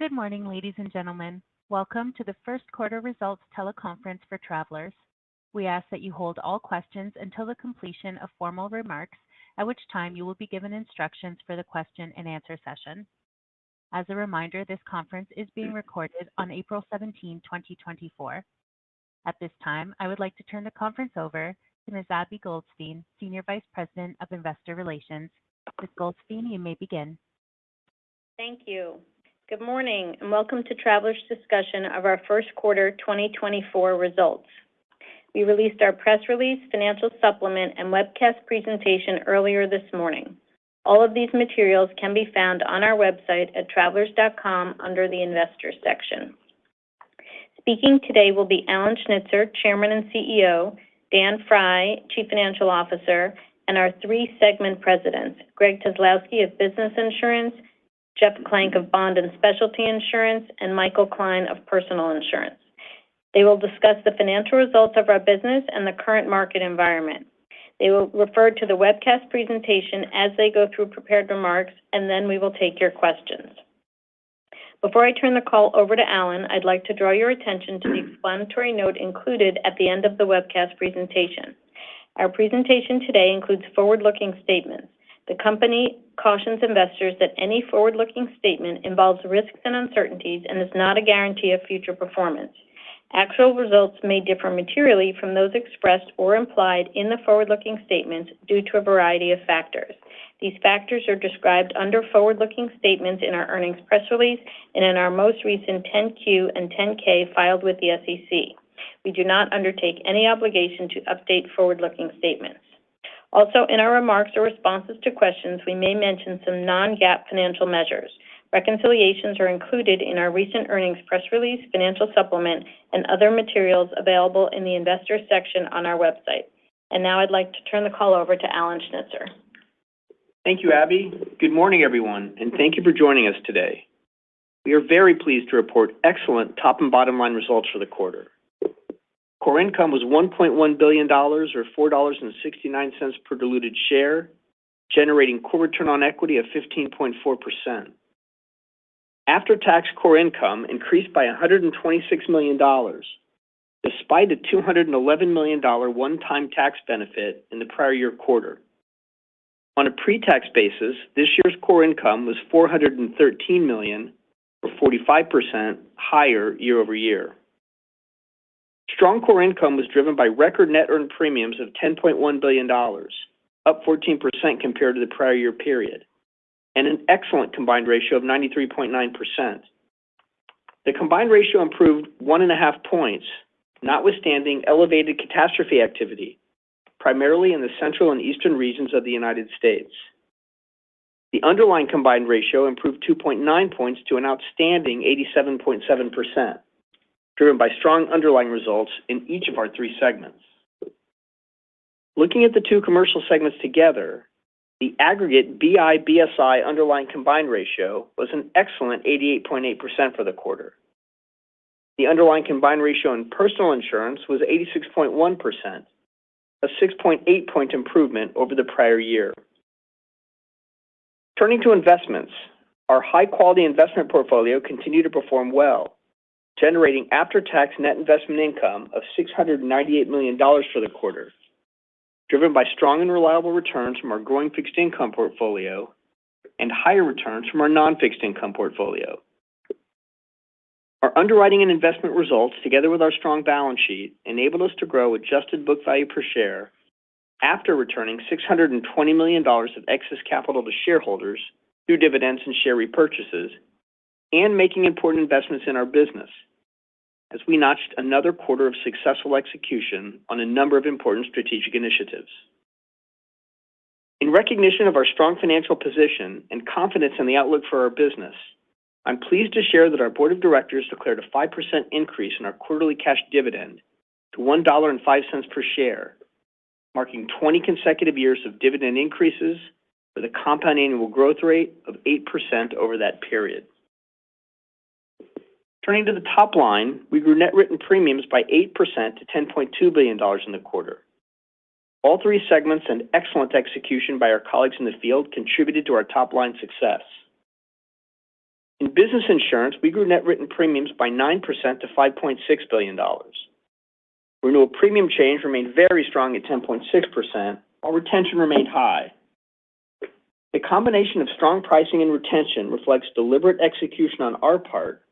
Good morning, ladies and gentlemen. Welcome to the first quarter results teleconference for Travelers. We ask that you hold all questions until the completion of formal remarks, at which time you will be given instructions for the question and answer session. As a reminder, this conference is being recorded on April 17, 2024. At this time, I would like to turn the conference over to Ms. Abby Goldstein, Senior Vice President of Investor Relations. Ms. Goldstein, you may begin. Thank you. Good morning, and welcome to Travelers' discussion of our first quarter 2024 results. We released our press release, financial supplement, and webcast presentation earlier this morning. All of these materials can be found on our website at travelers.com under the Investors section. Speaking today will be Alan Schnitzer, Chairman and CEO, Dan Frey, Chief Financial Officer, and our three segment presidents, Greg Kozlowski of Business Insurance, Jeff Klank of Bond and Specialty Insurance, and Michael Klein of Personal Insurance. They will discuss the financial results of our business and the current market environment. They will refer to the webcast presentation as they go through prepared remarks, and then we will take your questions. Before I turn the call over to Alan, I'd like to draw your attention to the explanatory note included at the end of the webcast presentation. Our presentation today includes forward-looking statements. The company cautions investors that any forward-looking statement involves risks and uncertainties and is not a guarantee of future performance. Actual results may differ materially from those expressed or implied in the forward-looking statements due to a variety of factors. These factors are described under forward-looking statements in our earnings press release and in our most recent 10-Q and 10-K filed with the SEC. We do not undertake any obligation to update forward-looking statements. Also, in our remarks or responses to questions, we may mention some non-GAAP financial measures. Reconciliations are included in our recent earnings press release, financial supplement, and other materials available in the Investors section on our website. And now I'd like to turn the call over to Alan Schnitzer. Thank you, Abby. Good morning, everyone, and thank you for joining us today. We are very pleased to report excellent top and bottom line results for the quarter. Core income was $1.1 billion, or $4.69 per diluted share, generating core return on equity of 15.4%. After-tax core income increased by $126 million, despite a $211 million one-time tax benefit in the prior year quarter. On a pre-tax basis, this year's core income was $413 million, or 45% higher year over year. Strong core income was driven by record net earned premiums of $10.1 billion, up 14% compared to the prior year period, and an excellent combined ratio of 93.9%. The combined ratio improved 1.5 points, notwithstanding elevated catastrophe activity, primarily in the central and eastern regions of the United States. The underlying combined ratio improved 2.9 points to an outstanding 87.7%. Driven by strong underlying results in each of our three segments. Looking at the two commercial segments together, the aggregate BI/BSI underlying combined ratio was an excellent 88.8% for the quarter. The underlying combined ratio in personal insurance was 86.1%, a 6.8-point improvement over the prior year. Turning to investments, our high-quality investment portfolio continued to perform well, generating after-tax net investment income of $698 million for the quarter, driven by strong and reliable returns from our growing fixed income portfolio and higher returns from our non-fixed income portfolio. Our underwriting and investment results, together with our strong balance sheet, enabled us to grow adjusted book value per share after returning $620 million of excess capital to shareholders through dividends and share repurchases, and making important investments in our business, as we notched another quarter of successful execution on a number of important strategic initiatives. In recognition of our strong financial position and confidence in the outlook for our business, I'm pleased to share that our board of directors declared a 5% increase in our quarterly cash dividend to $1.05 per share, marking 20 consecutive years of dividend increases with a compound annual growth rate of 8% over that period. Turning to the top line, we grew net written premiums by 8% to $10.2 billion in the quarter. All three segments and excellent execution by our colleagues in the field contributed to our top-line success. In business insurance, we grew net written premiums by 9% to $5.6 billion. Renewal premium change remained very strong at 10.6%, while retention remained high. The combination of strong pricing and retention reflects deliberate execution on our part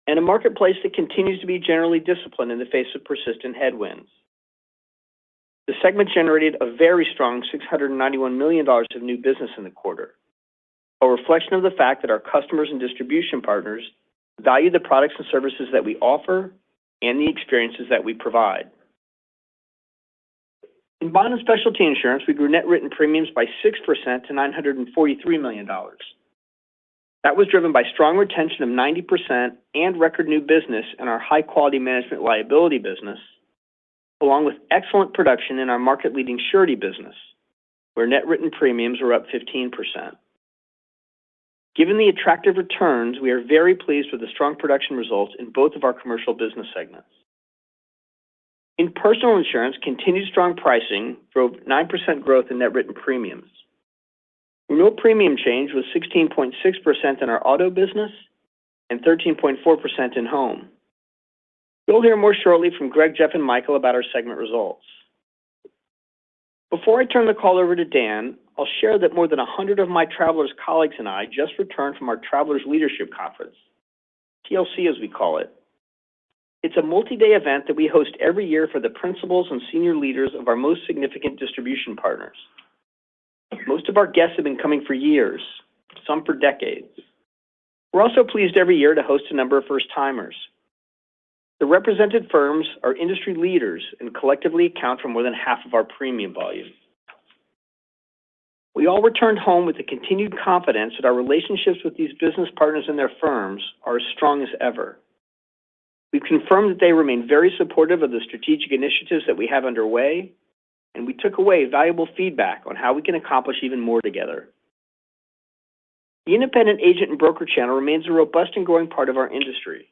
and a marketplace that continues to be generally disciplined in the face of persistent headwinds. The segment generated a very strong $691 million of new business in the quarter, a reflection of the fact that our customers and distribution partners value the products and services that we offer and the experiences that we provide. In bond and specialty insurance, we grew net written premiums by 6% to $943 million. That was driven by strong retention of 90% and record new business in our high-quality management liability business, along with excellent production in our market-leading surety business, where net written premiums were up 15%. Given the attractive returns, we are very pleased with the strong production results in both of our commercial business segments. In personal insurance, continued strong pricing drove 9% growth in net written premiums. Renewal premium change was 16.6% in our auto business and 13.4% in home. You'll hear more shortly from Greg, Jeff, and Michael about our segment results. Before I turn the call over to Dan, I'll share that more than 100 of my Travelers colleagues and I just returned from our Travelers Leadership Conference, TLC as we call it. It's a multi-day event that we host every year for the principals and senior leaders of our most significant distribution partners. Most of our guests have been coming for years, some for decades. We're also pleased every year to host a number of first-timers. The represented firms are industry leaders and collectively account for more than half of our premium volume. We all returned home with the continued confidence that our relationships with these business partners and their firms are as strong as ever. We've confirmed that they remain very supportive of the strategic initiatives that we have underway, and we took away valuable feedback on how we can accomplish even more together. The independent agent and broker channel remains a robust and growing part of our industry.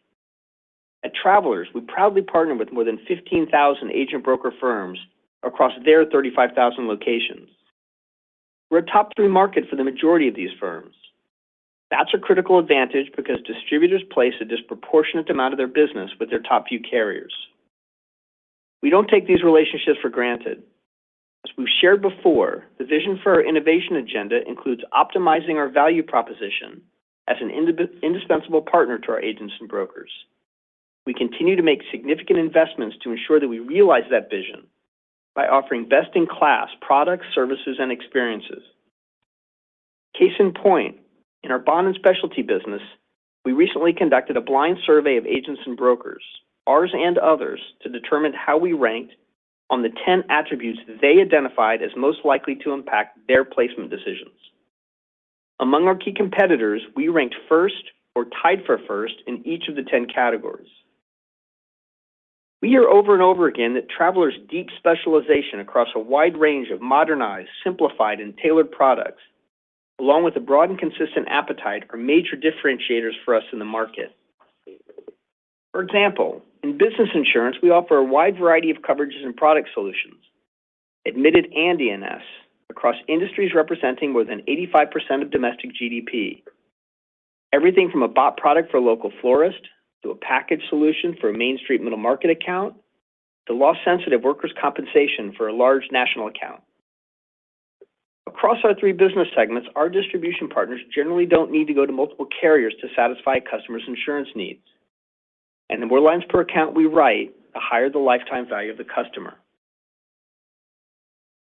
At Travelers, we proudly partner with more than 15,000 agent broker firms across their 35,000 locations. We're a top 3 market for the majority of these firms. That's a critical advantage because distributors place a disproportionate amount of their business with their top few carriers. We don't take these relationships for granted. As we've shared before, the vision for our innovation agenda includes optimizing our value proposition as an indispensable partner to our agents and brokers. We continue to make significant investments to ensure that we realize that vision by offering best-in-class products, services, and experiences. Case in point, in our bond and specialty business, we recently conducted a blind survey of agents and brokers, ours and others, to determine how we ranked on the 10 attributes they identified as most likely to impact their placement decisions. Among our key competitors, we ranked first or tied for first in each of the 10 categories. We hear over and over again that Travelers' deep specialization across a wide range of modernized, simplified, and tailored products, along with a broad and consistent appetite, are major differentiators for us in the market. For example, in business insurance, we offer a wide variety of coverages and product solutions, admitted and E&S, across industries representing more than 85% of domestic GDP. Everything from a bot product for a local florist, to a package solution for a Main Street middle market account, to loss-sensitive workers' compensation for a large national account. Across our 3 business segments, our distribution partners generally don't need to go to multiple carriers to satisfy a customer's insurance needs. And the more lines per account we write, the higher the lifetime value of the customer.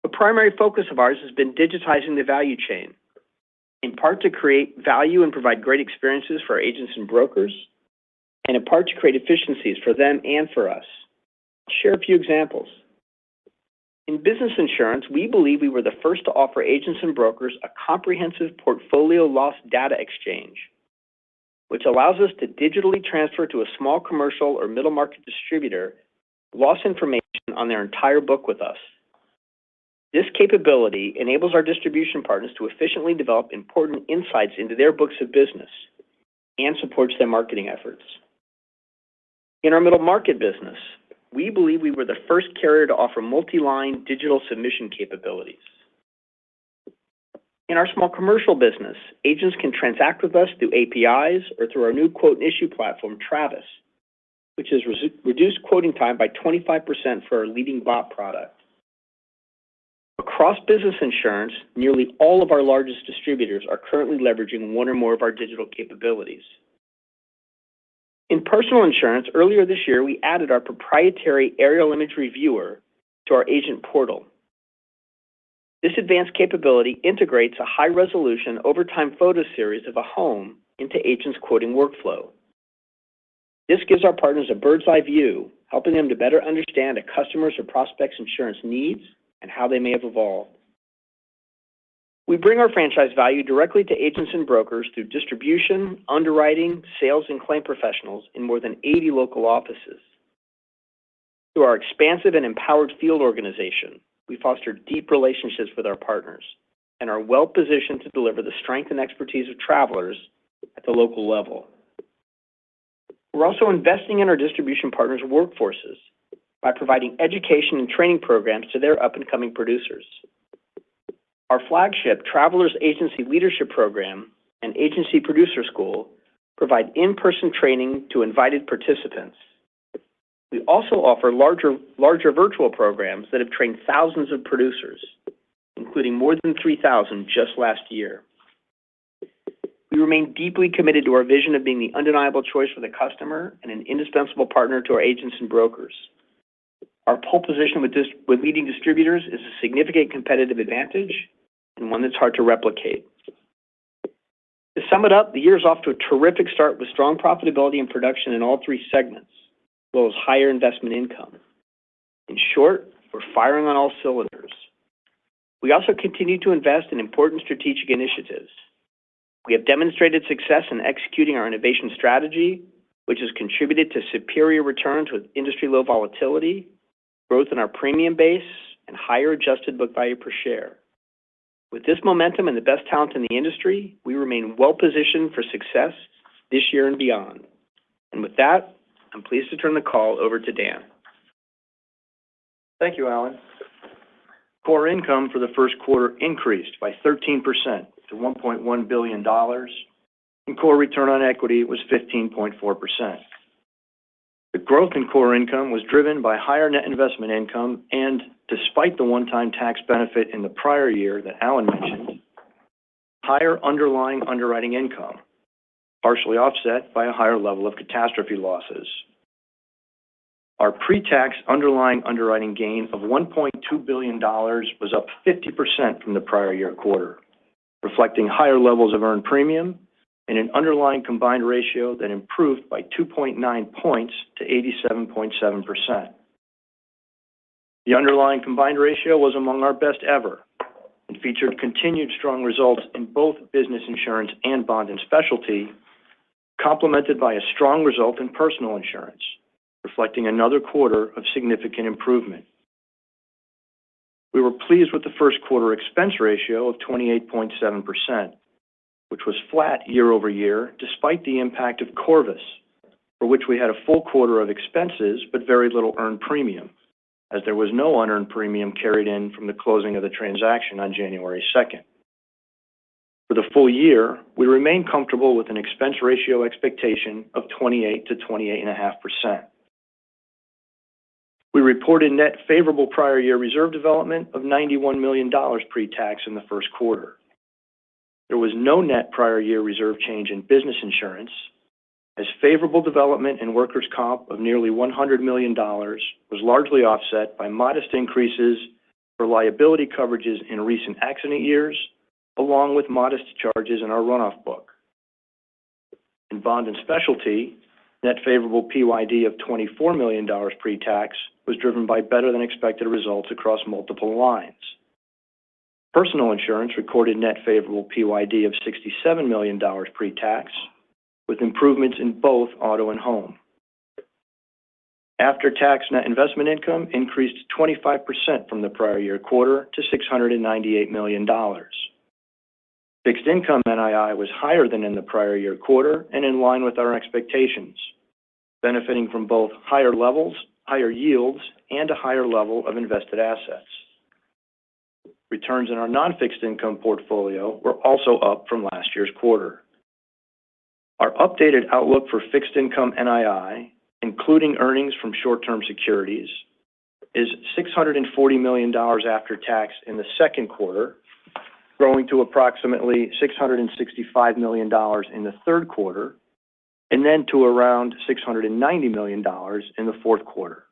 A primary focus of ours has been digitizing the value chain, in part to create value and provide great experiences for our agents and brokers, and in part to create efficiencies for them and for us. I'll share a few examples. In business insurance, we believe we were the first to offer agents and brokers a comprehensive portfolio loss data exchange, which allows us to digitally transfer to a small commercial or middle market distributor loss information on their entire book with us. This capability enables our distribution partners to efficiently develop important insights into their books of business and supports their marketing efforts. In our middle market business, we believe we were the first carrier to offer multi-line digital submission capabilities. In our small commercial business, agents can transact with us through APIs or through our new quote and issue platform, Travis, which has reduced quoting time by 25% for our leading BOP product. Across business insurance, nearly all of our largest distributors are currently leveraging one or more of our digital capabilities. In personal insurance, earlier this year, we added our proprietary aerial imagery viewer to our agent portal. This advanced capability integrates a high-resolution overtime photo series of a home into agents' quoting workflow. This gives our partners a bird's-eye view, helping them to better understand a customer's or prospect's insurance needs and how they may have evolved. We bring our franchise value directly to agents and brokers through distribution, underwriting, sales, and claim professionals in more than 80 local offices. Through our expansive and empowered field organization, we foster deep relationships with our partners and are well-positioned to deliver the strength and expertise of Travelers at the local level. We're also investing in our distribution partners' workforces by providing education and training programs to their up-and-coming producers. Our flagship Travelers Agency Leadership Program and Agency Producer School provide in-person training to invited participants. We also offer larger virtual programs that have trained thousands of producers, including more than 3,000 just last year. We remain deeply committed to our vision of being the undeniable choice for the customer and an indispensable partner to our agents and brokers. Our pole position with leading distributors is a significant competitive advantage and one that's hard to replicate. To sum it up, the year is off to a terrific start with strong profitability and production in all three segments, as well as higher investment income. In short, we're firing on all cylinders. We also continue to invest in important strategic initiatives. We have demonstrated success in executing our innovation strategy, which has contributed to superior returns with industry-low volatility, growth in our premium base, and higher adjusted book value per share. With this momentum and the best talent in the industry, we remain well-positioned for success this year and beyond. And with that, I'm pleased to turn the call over to Dan. Thank you, Alan. Core income for the first quarter increased by 13% to $1.1 billion, and core return on equity was 15.4%. The growth in core income was driven by higher net investment income and, despite the one-time tax benefit in the prior year that Alan mentioned, higher underlying underwriting income, partially offset by a higher level of catastrophe losses. Our pre-tax underlying underwriting gain of $1.2 billion was up 50% from the prior year quarter, reflecting higher levels of earned premium and an underlying combined ratio that improved by 2.9 points to 87.7%. The underlying combined ratio was among our best ever and featured continued strong results in both business insurance and bond and specialty, complemented by a strong result in personal insurance, reflecting another quarter of significant improvement. We were pleased with the first quarter expense ratio of 28.7%, which was flat year over year despite the impact of Corvus, for which we had a full quarter of expenses but very little earned premium, as there was no unearned premium carried in from the closing of the transaction on January 2nd. For the full year, we remain comfortable with an expense ratio expectation of 28 to 28.5%. We reported net favorable prior year reserve development of $91 million pre-tax in the first quarter. There was no net prior year reserve change in business insurance, as favorable development in workers' comp of nearly $100 million was largely offset by modest increases for liability coverages in recent accident years, along with modest charges in our runoff book. In bond and specialty, net favorable PYD of $24 million pre-tax was driven by better than expected results across multiple lines. Personal insurance recorded net favorable PYD of $67 million pre-tax, with improvements in both auto and home. After-tax net investment income increased 25% from the prior year quarter to $698 million. Fixed income NII was higher than in the prior year quarter and in line with our expectations, benefiting from both higher yields, and a higher level of invested assets. Returns in our non-fixed income portfolio were also up from last year's quarter. Our updated outlook for fixed income NII, including earnings from short-term securities, is $640 million after tax in the second quarter, growing to approximately $665 million in the third quarter, and then to around $690 million in the fourth quarter.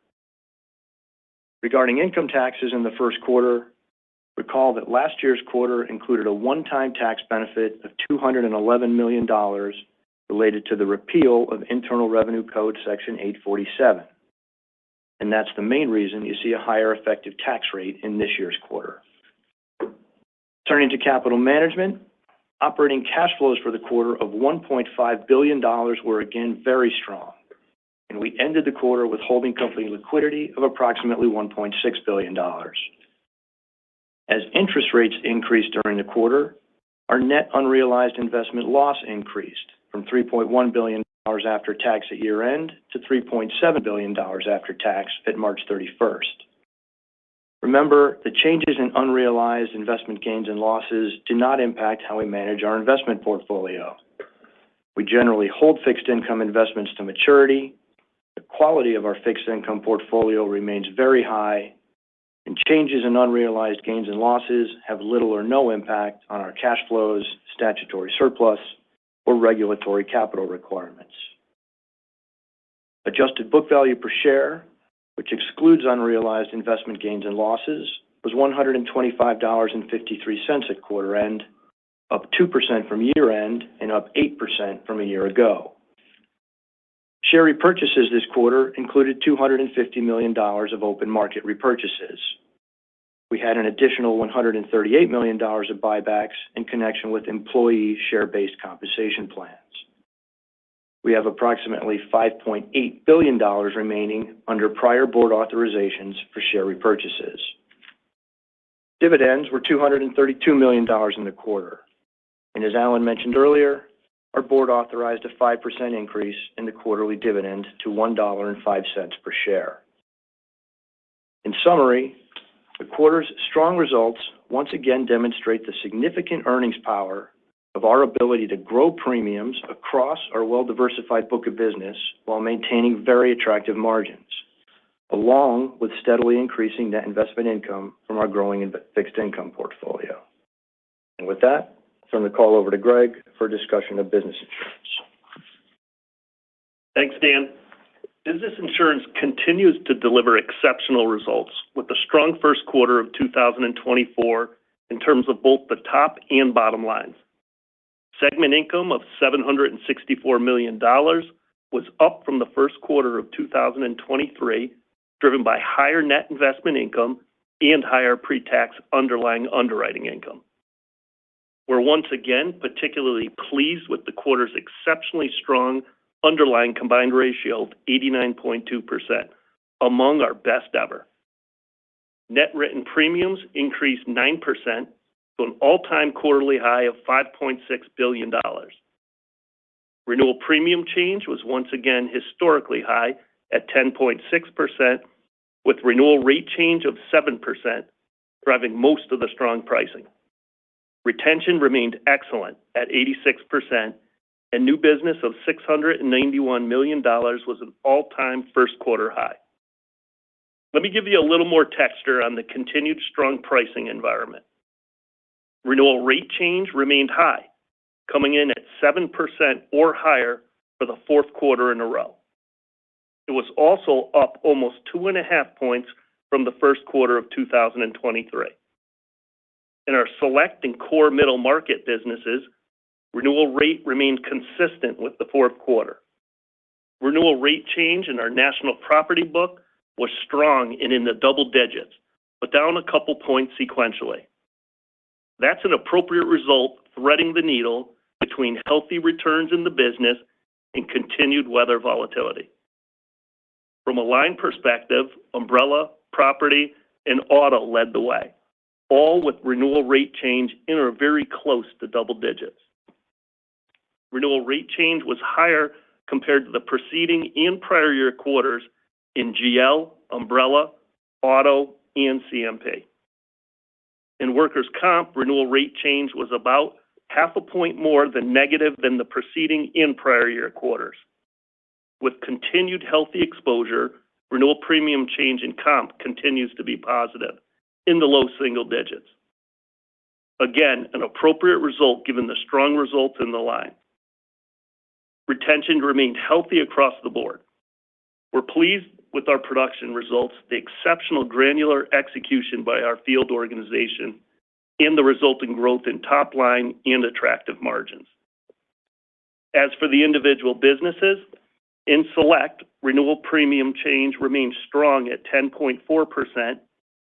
Regarding income taxes in the first quarter, recall that last year's quarter included a one-time tax benefit of $211 million related to the repeal of Internal Revenue Code Section 847. And that's the main reason you see a higher effective tax rate in this year's quarter. Turning to capital management, operating cash flows for the quarter of $1.5 billion were again very strong, and we ended the quarter with holding company liquidity of approximately $1.6 billion. As interest rates increased during the quarter, our net unrealized investment loss increased from $3.1 billion after tax at year-end to $3.7 billion after tax at March 31st. Remember, the changes in unrealized investment gains and losses do not impact how we manage our investment portfolio. We generally hold fixed income investments to maturity. The quality of our fixed income portfolio remains very high, and changes in unrealized gains and losses have little or no impact on our cash flows, statutory surplus, or regulatory capital requirements. Adjusted book value per share, which excludes unrealized investment gains and losses, was $125.53 at quarter end, up 2% from year end and up 8% from a year ago. Share repurchases this quarter included $250 million of open market repurchases. We had an additional $138 million of buybacks in connection with employee share-based compensation plans. We have approximately $5.8 billion remaining under prior board authorizations for share repurchases. Dividends were $232 million in the quarter. And as Alan mentioned earlier, our board authorized a 5% increase in the quarterly dividend to $1.05 per share. In summary, the quarter's strong results once again demonstrate the significant earnings power of our ability to grow premiums across our well-diversified book of business while maintaining very attractive margins, along with steadily increasing net investment income from our growing fixed income portfolio. And with that, I'll turn the call over to Greg for a discussion of business insurance. Thanks, Dan. Business insurance continues to deliver exceptional results with a strong first quarter of 2024 in terms of both the top and bottom lines. Segment income of $764 million was up from the first quarter of 2023, driven by higher net investment income and higher pre-tax underlying underwriting income. We're once again particularly pleased with the quarter's exceptionally strong underlying combined ratio of 89.2%, among our best ever. Net written premiums increased 9% to an all-time quarterly high of $5.6 billion. Renewal premium change was once again historically high at 10.6%, with renewal rate change of 7%, driving most of the strong pricing. Retention remained excellent at 86%, and new business of $691 million was an all-time first quarter high. Let me give you a little more texture on the continued strong pricing environment. Renewal rate change remained high, coming in at 7% or higher for the fourth quarter in a row. It was also up almost 2.5 points from the first quarter of 2023. In our select and core middle market businesses, renewal rate remained consistent with the fourth quarter. Renewal rate change in our national property book was strong and in the double digits, but down a couple points sequentially. That's an appropriate result, threading the needle between healthy returns in the business and continued weather volatility. From a line perspective, umbrella, property, and auto led the way, all with renewal rate change in or very close to double digits. Renewal rate change was higher compared to the preceding and prior year quarters in GL, umbrella, auto, and CMP. In workers' comp, renewal rate change was about 0.5 point more than negative than the preceding and prior year quarters. With continued healthy exposure, renewal premium change in comp continues to be positive, in the low single digits. Again, an appropriate result given the strong results in the line. Retention remained healthy across the board. We're pleased with our production results, the exceptional granular execution by our field organization, and the resulting growth in top line and attractive margins. As for the individual businesses, in Select, renewal premium change remains strong at 10.4%,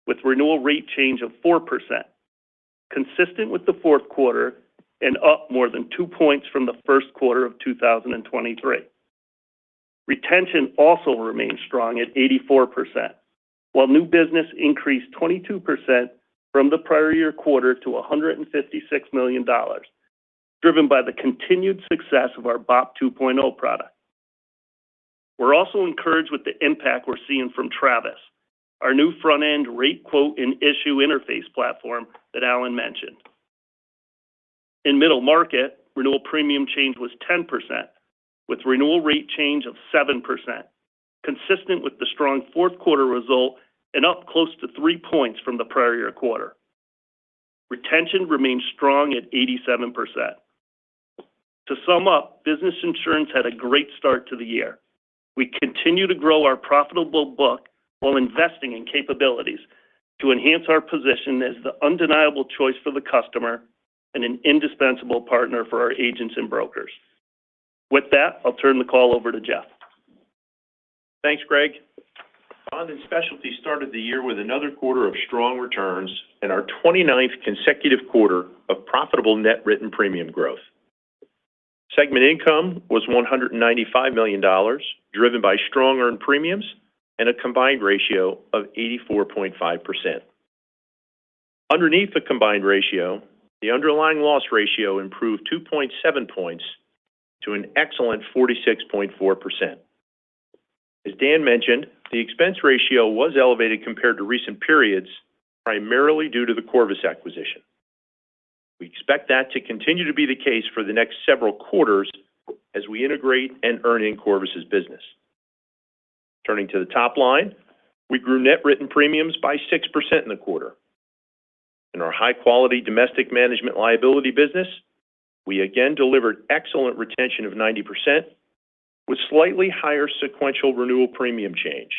with renewal rate change of 4%, consistent with the fourth quarter and up more than 2 points from the first quarter of 2023. Retention also remains strong at 84%, while new business increased 22% from the prior year quarter to $156 million, driven by the continued success of our BOP 2.0 product. We're also encouraged with the impact we're seeing from Travis, our new front-end rate quote and issue interface platform that Alan mentioned. In middle market, renewal premium change was 10%, with renewal rate change of 7%, consistent with the strong fourth quarter result and up close to 3 points from the prior year quarter. Retention remains strong at 87%. To sum up, business insurance had a great start to the year. We continue to grow our profitable book while investing in capabilities to enhance our position as the undeniable choice for the customer and an indispensable partner for our agents and brokers. With that, I'll turn the call over to Jeff. Thanks, Greg. Bond and Specialty started the year with another quarter of strong returns and our 29th consecutive quarter of profitable net written premium growth. Segment income was $195 million, driven by strong earned premiums and a combined ratio of 84.5%. Underneath the combined ratio, the underlying loss ratio improved 2.7 points to an excellent 46.4%. As Dan mentioned, the expense ratio was elevated compared to recent periods, primarily due to the Corvus acquisition. We expect that to continue to be the case for the next several quarters as we integrate and earn in Corvus's business. Turning to the top line, we grew net written premiums by 6% in the quarter. In our high-quality domestic management liability business, we again delivered excellent retention of 90%, with slightly higher sequential renewal premium change.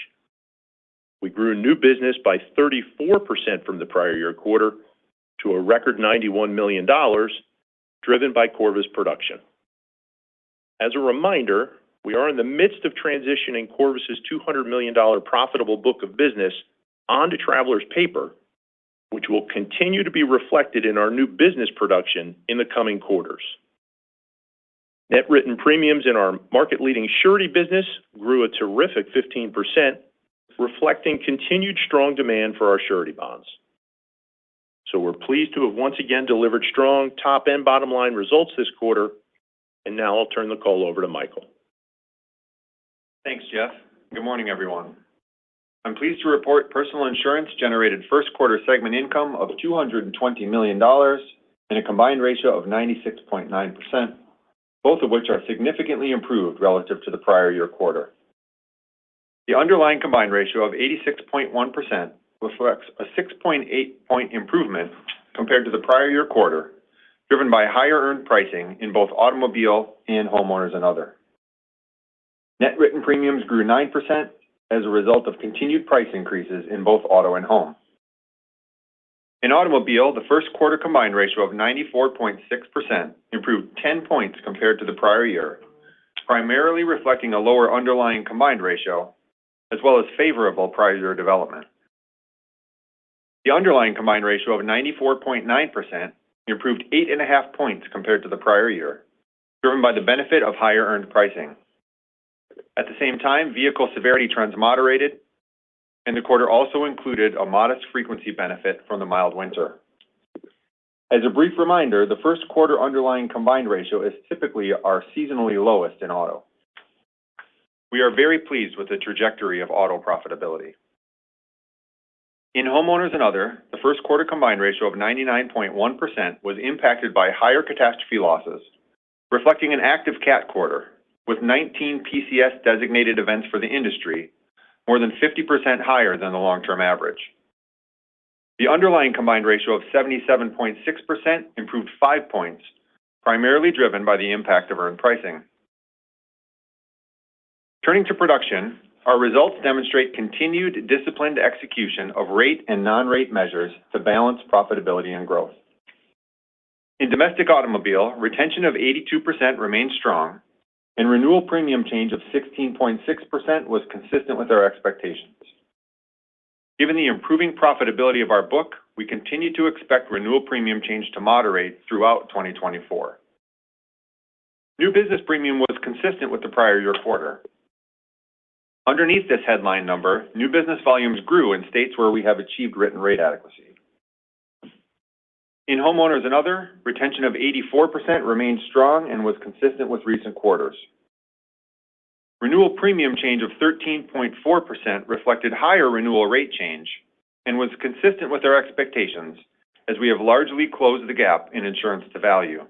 We grew new business by 34% from the prior year quarter to a record $91 million, driven by Corvus production. As a reminder, we are in the midst of transitioning Corvus's $200 million profitable book of business onto Travelers paper, which will continue to be reflected in our new business production in the coming quarters. Net written premiums in our market-leading surety business grew a terrific 15%, reflecting continued strong demand for our surety bonds. So we're pleased to have once again delivered strong top and bottom line results this quarter, and now I'll turn the call over to Michael. Thanks, Jeff. Good morning, everyone. I'm pleased to report personal insurance generated first quarter segment income of $220 million and a combined ratio of 96.9%, both of which are significantly improved relative to the prior year quarter. The underlying combined ratio of 86.1% reflects a 6.8-point improvement compared to the prior year quarter, driven by higher earned pricing in both automobile and homeowners and other. Net written premiums grew 9% as a result of continued price increases in both auto and home. In automobile, the first quarter combined ratio of 94.6% improved 10 points compared to the prior year, primarily reflecting a lower underlying combined ratio, as well as favorable prior year development. The underlying combined ratio of 94.9% improved 8.5 points compared to the prior year, driven by the benefit of higher earned pricing. At the same time, vehicle severity trends moderated, and the quarter also included a modest frequency benefit from the mild winter. As a brief reminder, the first quarter underlying combined ratio is typically our seasonally lowest in auto. We are very pleased with the trajectory of auto profitability. In homeowners and other, the first quarter combined ratio of 99.1% was impacted by higher catastrophe losses, reflecting an active cat quarter, with 19 PCS designated events for the industry, more than 50% higher than the long-term average. The underlying combined ratio of 77.6% improved 5 points, primarily driven by the impact of earned pricing. Turning to production, our results demonstrate continued disciplined execution of rate and non-rate measures to balance profitability and growth. In domestic automobile, retention of 82% remains strong, and renewal premium change of 16.6% was consistent with our expectations. Given the improving profitability of our book, we continue to expect renewal premium change to moderate throughout 2024. New business premium was consistent with the prior year quarter. Underneath this headline number, new business volumes grew in states where we have achieved written rate adequacy. In homeowners and other, retention of 84% remained strong and was consistent with recent quarters. Renewal premium change of 13.4% reflected higher renewal rate change and was consistent with our expectations as we have largely closed the gap in insurance to value.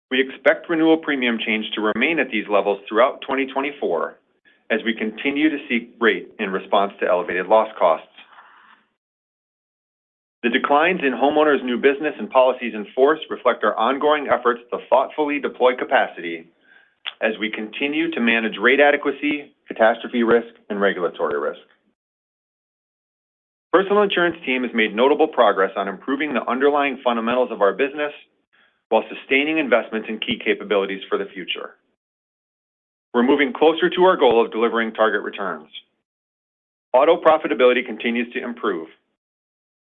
We expect renewal premium change to remain at these levels throughout 2024 as we continue to seek rate in response to elevated loss costs. The declines in homeowners' new business and policies in force reflect our ongoing efforts to thoughtfully deploy capacity as we continue to manage rate adequacy, catastrophe risk, and regulatory risk. Personal insurance team has made notable progress on improving the underlying fundamentals of our business while sustaining investments in key capabilities for the future. We're moving closer to our goal of delivering target returns. Auto profitability continues to improve.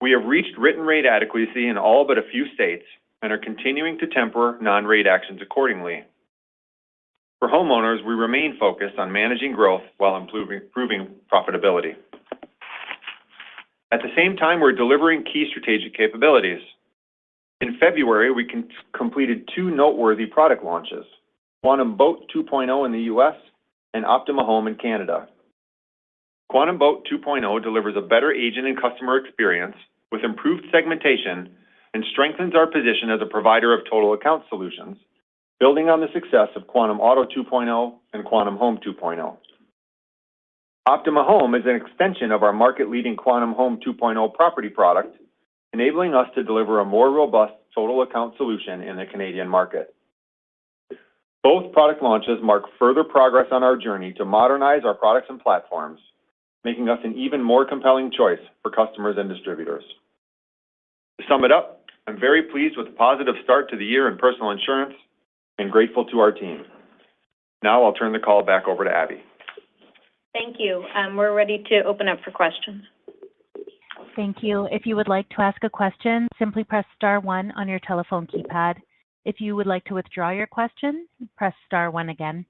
We have reached written rate adequacy in all but a few states and are continuing to temper non-rate actions accordingly. For homeowners, we remain focused on managing growth while improving profitability. At the same time, we're delivering key strategic capabilities. In February, we completed 2 noteworthy product launches, Quantum Boat 2.0 in the U.S. and Optima Home in Canada. Quantum Boat 2.0 delivers a better agent and customer experience with improved segmentation and strengthens our position as a provider of total account solutions, building on the success of Quantum Auto 2.0 and Quantum Home 2.0. Optima Home is an extension of our market-leading Quantum Home 2.0 property product, enabling us to deliver a more robust total account solution in the Canadian market. Both product launches mark further progress on our journey to modernize our products and platforms, making us an even more compelling choice for customers and distributors. To sum it up, I'm very pleased with the positive start to the year in personal insurance and grateful to our team. Now I'll turn the call back over to Abby. Thank you. We're ready to open up for questions. Thank you. If you would like to ask a question, simply press star 1 on your telephone keypad. If you would like to withdraw your question, press star 1 again.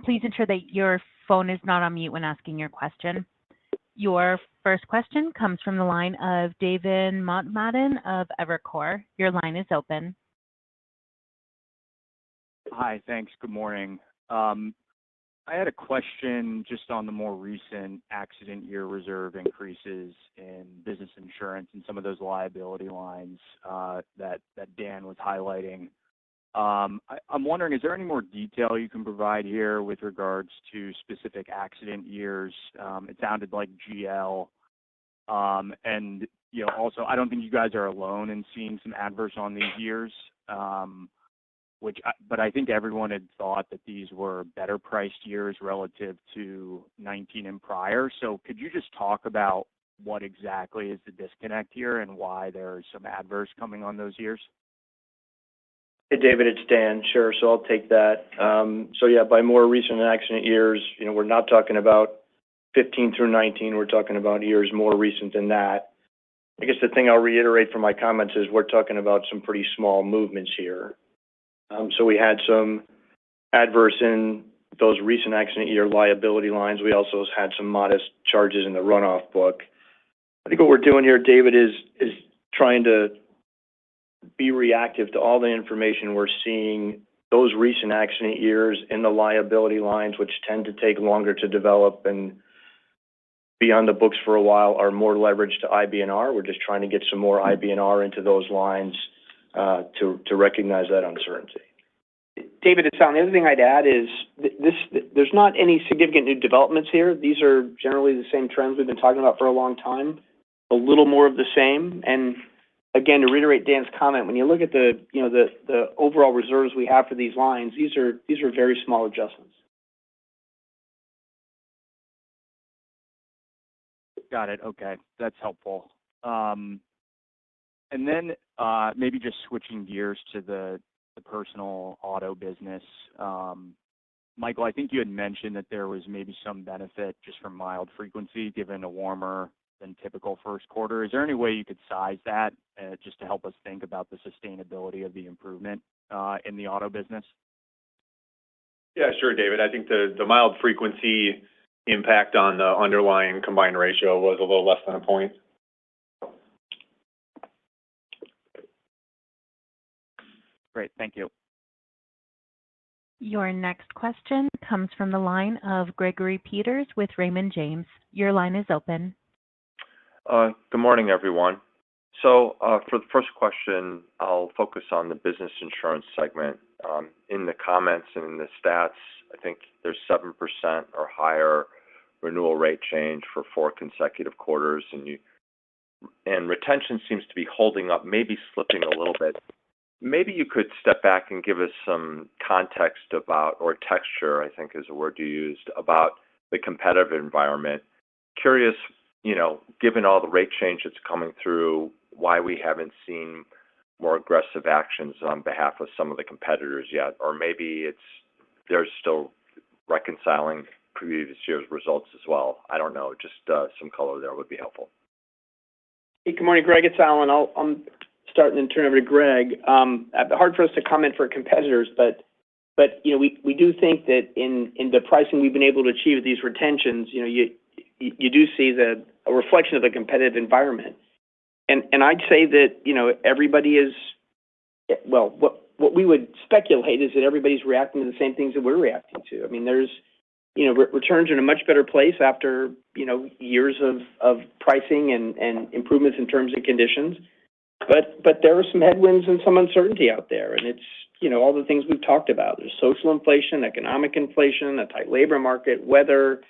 Please ensure that your phone is not on mute when asking your question. Your first question comes from the line of David Motemaden of Evercore. Your line is open. Hi, thanks. Good morning. I had a question just on the more recent accident year reserve increases in business insurance and some of those liability lines that Dan was highlighting. I'm wondering, is there any more detail you can provide here with regards to specific accident years? It sounded like GL. And, also, I don't think you guys are alone in seeing some adverse on these years, but I think everyone had thought that these were better priced years relative to 19 and prior. So could you just talk about what exactly is the disconnect here and why there's some adverse coming on those years? Hey, David, it's Dan. Sure, so I'll take that. By more recent accident years, we're not talking about 15 through 19. We're talking about years more recent than that. I guess the thing I'll reiterate from my comments is we're talking about some pretty small movements here. So we had some adverse in those recent accident year liability lines. We also had some modest charges in the runoff book. I think what we're doing here, David, is trying to be reactive to all the information we're seeing, those recent accident years in the liability lines, which tend to take longer to develop. And be on the books for a while are more leveraged to IBNR. We're just trying to get some more IBNR into those lines to recognize that uncertainty. David, it's Alan. The other thing I'd add is there's not any significant new developments here. These are generally the same trends we've been talking about for a long time, a little more of the same. And again, to reiterate Dan's comment, when you look at the overall reserves we have for these lines, these are very small adjustments. Got it. Okay, that's helpful. And then maybe just switching gears to the personal auto business. Michael, I think you had mentioned that there was maybe some benefit just from mild frequency given a warmer than typical first quarter. Is there any way you could size that just to help us think about the sustainability of the improvement in the auto business? Yeah, sure, David. I think the mild frequency impact on the underlying combined ratio was a little less than a point. Great, thank you. Your next question comes from the line of Gregory Peters with Raymond James. Your line is open. Good morning, everyone. So for the first question, I'll focus on the business insurance segment. In the comments and in the stats, I think there's 7% or higher renewal rate change for 4 consecutive quarters, and retention seems to be holding up, maybe slipping a little bit. Maybe you could step back and give us some context about, or texture, I think is a word you used, about the competitive environment. Curious, given all the rate change that's coming through, why we haven't seen more aggressive actions on behalf of some of the competitors yet, or maybe they're still reconciling previous year's results as well. I don't know, just some color there would be helpful. Hey, good morning, Greg. It's Alan. I'm starting and turn over to Greg. Hard for us to comment for competitors, but we do think that in the pricing we've been able to achieve these retentions, you do see a reflection of the competitive environment. And I'd say that, everybody is, well, what we would speculate is that everybody's reacting to the same things that we're reacting to. I mean, there's, returns are in a much better place after, years of pricing and improvements in terms and conditions. But there are some headwinds and some uncertainty out there. And it's, all the things we've talked about. There's social inflation, economic inflation, a tight labor market, weather,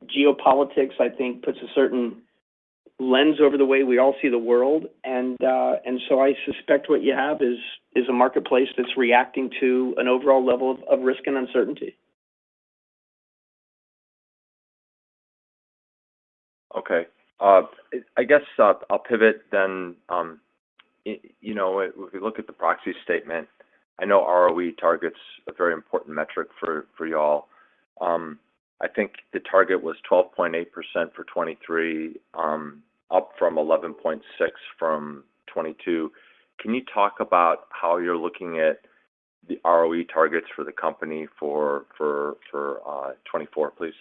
geopolitics, I think, puts a certain lens over the way we all see the world. And so I suspect what you have is a marketplace that's reacting to an overall level of risk and uncertainty. Okay. I guess I'll pivot then. If we look at the proxy statement, I know ROE target's a very important metric for y'all. I think the target was 12.8% for 23, up from 11.6 from 22. Can you talk about how you're looking at the ROE targets for the company for 24, please?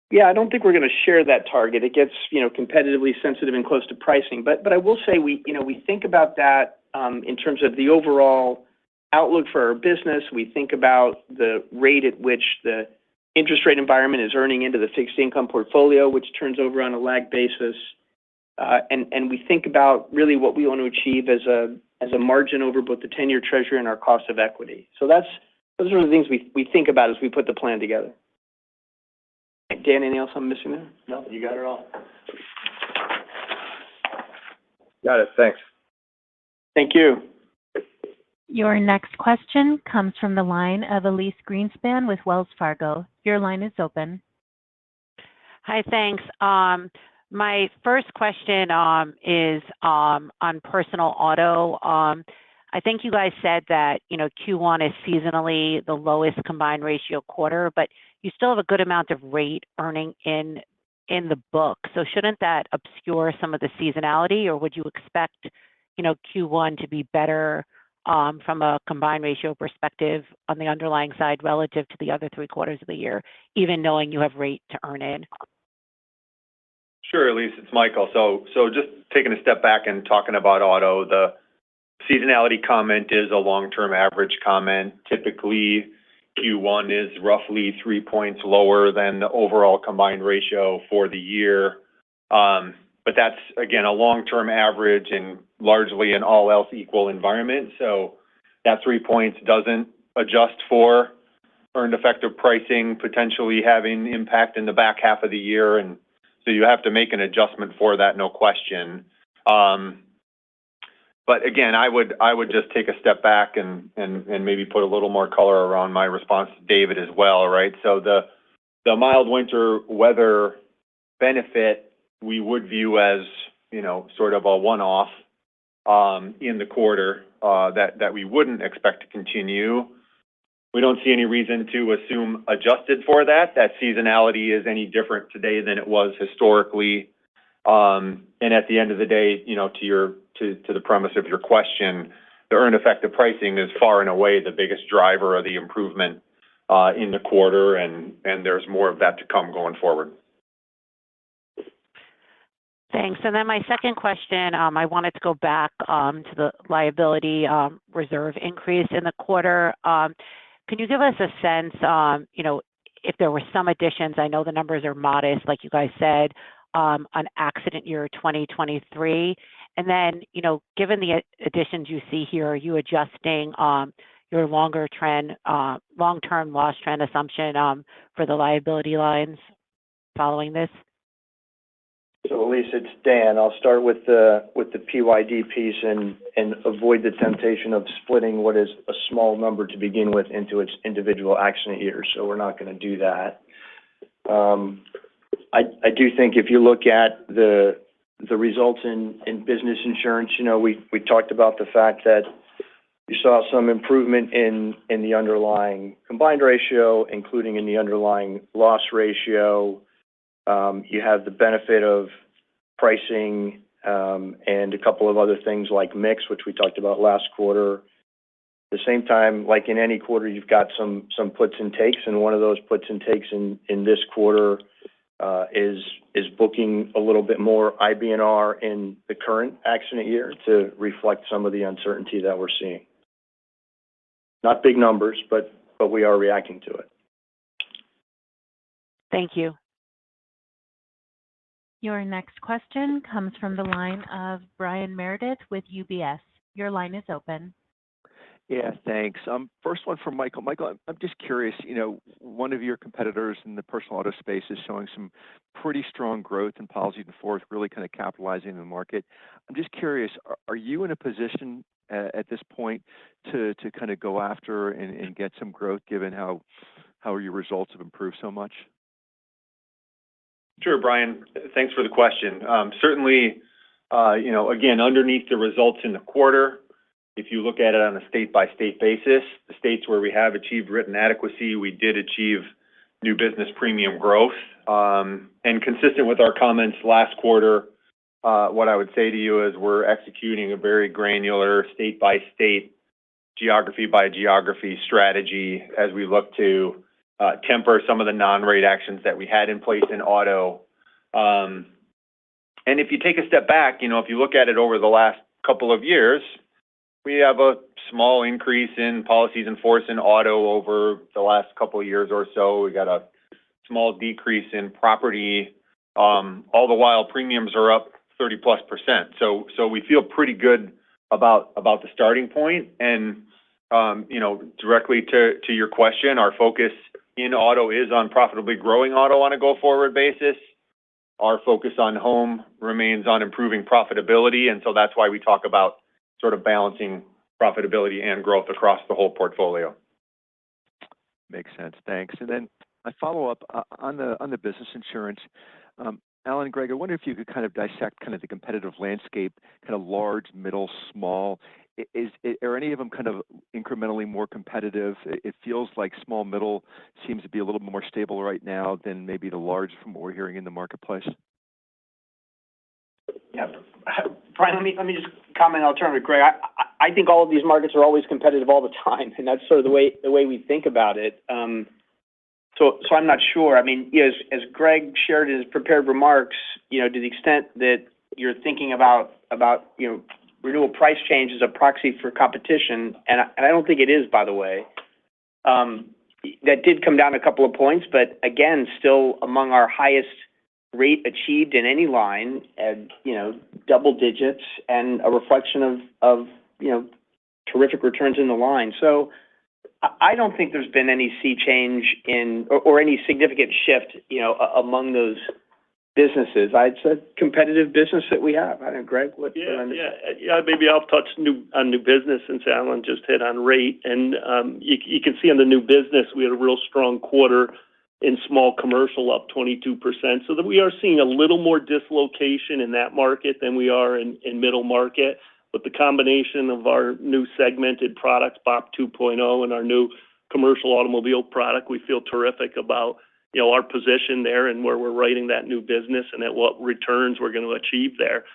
Yeah, I don't think we're going to share that target. It gets, competitively sensitive and close to pricing. But I will say we think about that in terms of the overall outlook for our business. We think about the rate at which the interest rate environment is earning into the fixed income portfolio, which turns over on a lag basis. And we think about really what we want to achieve as a margin over both the 10-year Treasury and our cost of equity. So those are the things we think about as we put the plan together. Dan, anything else I'm missing there? No, you got it all. Got it. Thanks. Thank you. Your next question comes from the line of Elyse Greenspan with Wells Fargo. Your line is open. Hi, thanks. My first question is on personal auto. I think you guys said that, Q1 is seasonally the lowest combined ratio quarter, but you still have a good amount of rate earning in the book. So shouldn't that obscure some of the seasonality, or would you expect, Q1 to be better from a combined ratio perspective on the underlying side relative to the other 3 quarters of the year, even knowing you have rate to earn in? Sure, Elyse, it's Michael. So just taking a step back and talking about auto, the seasonality comment is a long-term average comment. Typically, Q1 is roughly 3 points lower than the overall combined ratio for the year. But that's, again, a long-term average and largely an all else equal environment. So that 3 points doesn't adjust for earned effective pricing potentially having impact in the back half of the year. And so you have to make an adjustment for that, no question. But again, I would just take a step back and maybe put a little more color around my response to David as well, right? So the mild winter weather benefit we would view as, you know, sort of a one-off in the quarter that we wouldn't expect to continue. We don't see any reason to assume adjusted for that seasonality is any different today than it was historically. And at the end of the day, you know, to the premise of your question, the earned effective pricing is far and away the biggest driver of the improvement in the quarter, and there's more of that to come going forward. Thanks. And then my second question, I wanted to go back to the liability reserve increase in the quarter. Can you give us a sense, you know, if there were some additions? I know the numbers are modest, like you guys said, on accident year 2023. And then, you know, given the additions you see here, are you adjusting your long-term loss trend assumption for the liability lines following this? So Elise, it's Dan. I'll start with the PYD piece and avoid the temptation of splitting what is a small number to begin with into its individual accident years. So we're not going to do that. I do think if you look at the results in business insurance, you know, we talked about the fact that you saw some improvement in the underlying combined ratio, including in the underlying loss ratio. You have the benefit of pricing and a couple of other things like mix, which we talked about last quarter. At the same time, like in any quarter, you've got some puts and takes, and one of those puts and takes in this quarter is booking a little bit more IBNR in the current accident year to reflect some of the uncertainty that we're seeing. Not big numbers, but we are reacting to it. Thank you. Your next question comes from the line of Brian Meredith with UBS. Your line is open. Yeah, thanks. First one for Michael. Michael, I'm just curious, you know, one of your competitors in the personal auto space is showing some pretty strong growth in policies in force, really kind of capitalizing the market. I'm just curious, are you in a position at this point to kind of go after and get some growth given how your results have improved so much? Sure, Brian. Thanks for the question. Certainly, you know, again, underneath the results in the quarter, if you look at it on a state-by-state basis, the states where we have achieved written adequacy, we did achieve new business premium growth. And consistent with our comments last quarter, what I would say to you is we're executing a very granular state-by-state, geography-by-geography strategy as we look to temper some of the non-rate actions that we had in place in auto. And if you take a step back, you know, if you look at it over the last couple of years, we have a small increase in policies in force in auto over the last couple of years or so. We got a small decrease in property. All the while premiums are up 30+%. So we feel pretty good about the starting point. And, you know, directly to your question, our focus in auto is on profitably growing auto on a go-forward basis. Our focus on home remains on improving profitability, and so that's why we talk about sort of balancing profitability and growth across the whole portfolio. Makes sense. Thanks. And then I follow up on the business insurance. Alan and Greg, I wonder if you could kind of dissect kind of the competitive landscape, kind of large, middle, small. Are any of them kind of incrementally more competitive? It feels like small, middle seems to be a little more stable right now than maybe the large from what we're hearing in the marketplace. Yeah, Brian, let me just comment. I'll turn to Greg. I think all of these markets are always competitive all the time, and that's sort of the way we think about it. So I'm not sure. I mean, as Greg shared in his prepared remarks, you know, to the extent that you're thinking about you know, renewal price change as a proxy for competition, and I don't think it is, by the way. that did come down a couple of points, but again, still among our highest rate achieved in any line, and, double digits, and a reflection of terrific returns in the line. So I don't think there's been any sea change or any significant shift, among those businesses. It's a competitive business that we have. I don't know, Greg, what? Yeah. Maybe I'll touch on new business since Alan just hit on rate. And you can see on the new business, we had a real strong quarter in small commercial, up 22%. So that we are seeing a little more dislocation in that market than we are in middle market. But the combination of our new segmented products, BOP 2.0, and our new commercial automobile product, we feel terrific about, our position there and where we're writing that new business and at what returns we're going to achieve there.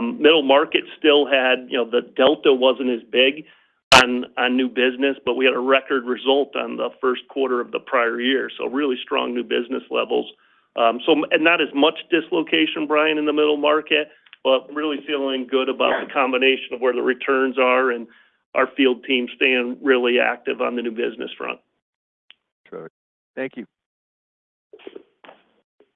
Middle market still had, the delta wasn't as big on new business, but we had a record result on the first quarter of the prior year. So really strong new business levels. And not as much dislocation, Brian, in the middle market, but really feeling good about the combination of where the returns are and our field team staying really active on the new business front. Terrific. Thank you.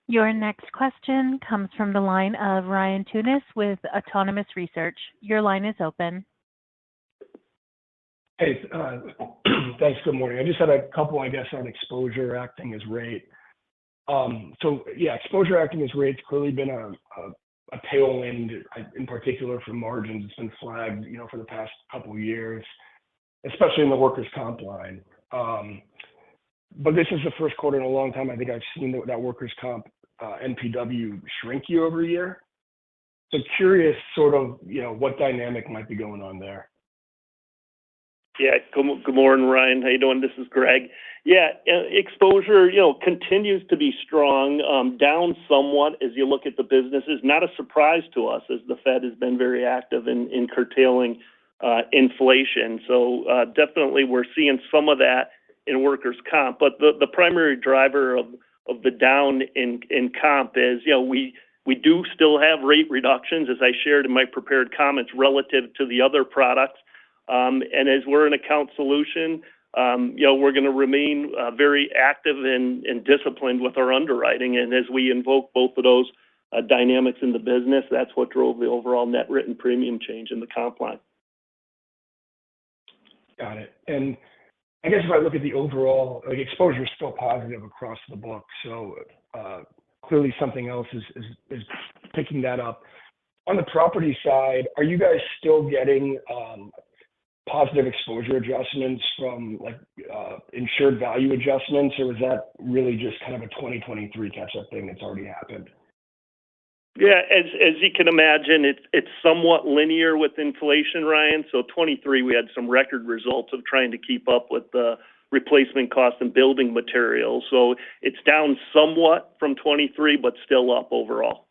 Your next question comes from the line of Ryan Tunis with Autonomous Research. Your line is open. Hey, thanks. Good morning. I just had a couple, I guess, on exposure acting as rate. Exposure acting as rate's clearly been a tailwind, in particular for margins. It's been flagged, for the past couple of years, especially in the workers' comp line. But this is the first quarter in a long time I think I've seen that workers' comp NPW shrink year over year. So curious sort of, what dynamic might be going on there. Yeah, good morning, Ryan. How you doing? This is Greg. Yeah, exposure, continues to be strong, down somewhat as you look at the businesses. Not a surprise to us as the Fed has been very active in curtailing inflation. So definitely we're seeing some of that in workers' comp. But the primary driver of the down in comp is, we do still have rate reductions, as I shared in my prepared comments, relative to the other products. And as we're an account solution, we're going to remain very active and disciplined with our underwriting. And as we invoke both of those dynamics in the business, that's what drove the overall net written premium change in the comp line. Got it. And I guess if I look at the overall, exposure is still positive across the book. So clearly something else is picking that up. On the property side, are you guys still getting positive exposure adjustments from insured value adjustments, or is that really just kind of a 2023 catch-up thing that's already happened? Yeah, as you can imagine, it's somewhat linear with inflation, Ryan. So 23, we had some record results of trying to keep up with the replacement cost and building materials. So it's down somewhat from 23, but still up overall.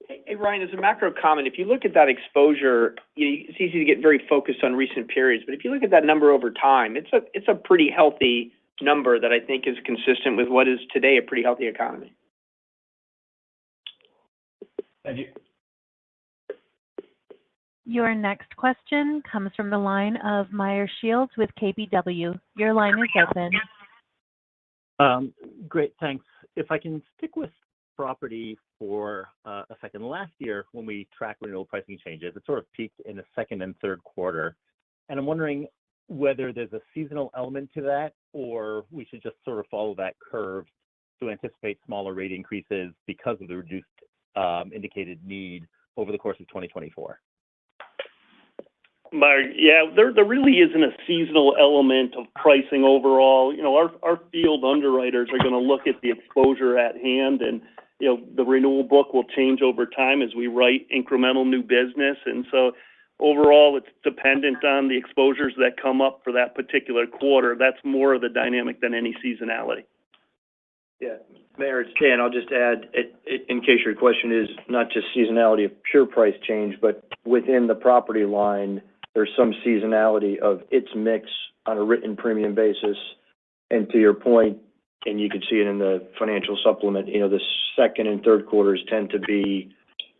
Hey, Ryan, as a macro comment, if you look at that exposure, it's easy to get very focused on recent periods, but if you look at that number over time, it's a pretty healthy number that I think is consistent with what is today a pretty healthy economy. Thank you. Your next question comes from the line of Meyer Shields with KBW. Your line is open. Great, thanks. If I can stick with property for a second. Last year, when we tracked renewal pricing changes, it sort of peaked in the second and third quarter. And I'm wondering whether there's a seasonal element to that, or we should just sort of follow that curve to anticipate smaller rate increases because of the reduced indicated need over the course of 2024. Yeah, there really isn't a seasonal element of pricing overall. Our field underwriters are going to look at the exposure at hand, and the renewal book will change over time as we write incremental new business. And so overall, it's dependent on the exposures that come up for that particular quarter. That's more of the dynamic than any seasonality. Yeah, Mayor, it's Dan. I'll just add, in case your question is not just seasonality of pure price change, but within the property line, there's some seasonality of its mix on a written premium basis. And to your point, and you can see it in the financial supplement, the second and third quarters tend to be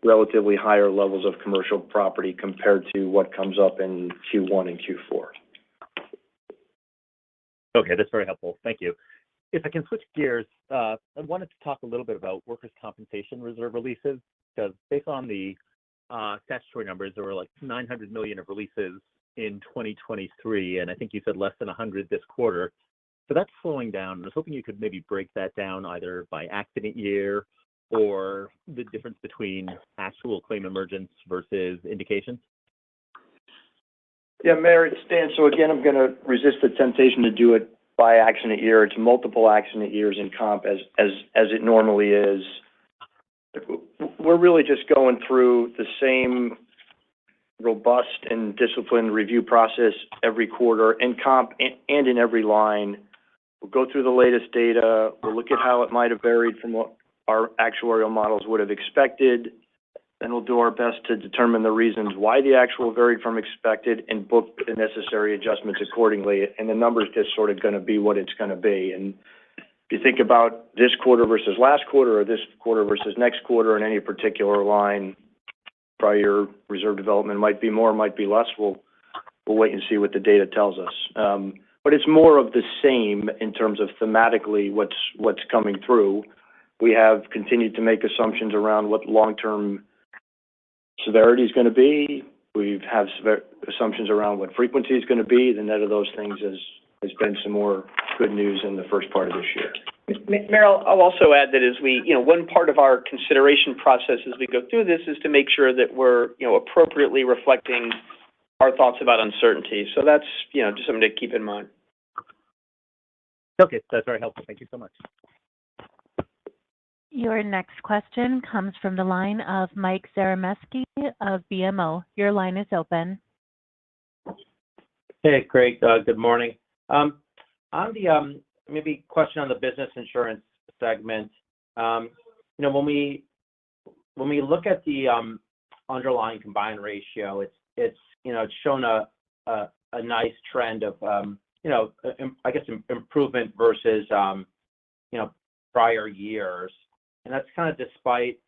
relatively higher levels of commercial property compared to what comes up in Q1 and Q4. Okay, that's very helpful. Thank you. If I can switch gears, I wanted to talk a little bit about workers' compensation reserve releases, because based on the statutory numbers, there were like $900 million of releases in 2023, and I think you said less than 100 this quarter. So that's slowing down. I was hoping you could maybe break that down either by accident year or the difference between actual claim emergence versus indications. Yeah, Mayor, it's Dan. So again, I'm going to resist the temptation to do it by accident year. It's multiple accident years in comp as it normally is. We're really just going through the same robust and disciplined review process every quarter in comp and in every line. We'll go through the latest data. We'll look at how it might have varied from what our actuarial models would have expected. Then we'll do our best to determine the reasons why the actual varied from expected and book the necessary adjustments accordingly. And the number's just sort of going to be what it's going to be. And if you think about this quarter versus last quarter or this quarter versus next quarter in any particular line, prior reserve development might be more, might be less. We'll wait and see what the data tells us. But it's more of the same in terms of thematically what's coming through. We have continued to make assumptions around what long-term severity is going to be. We have assumptions around what frequency is going to be. The net of those things has been some more good news in the first part of this year. Meryl, I'll also add that as we, one part of our consideration process as we go through this is to make sure that we're, appropriately reflecting our thoughts about uncertainty. So that's, just something to keep in mind. Okay, that's very helpful. Thank you so much. Your next question comes from the line of Mike Zaremski of BMO. Your line is open. Hey, great. Good morning. On the maybe question on the business insurance segment, when we look at the underlying combined ratio, it's shown a nice trend of I guess improvement versus prior years. And that's kind of despite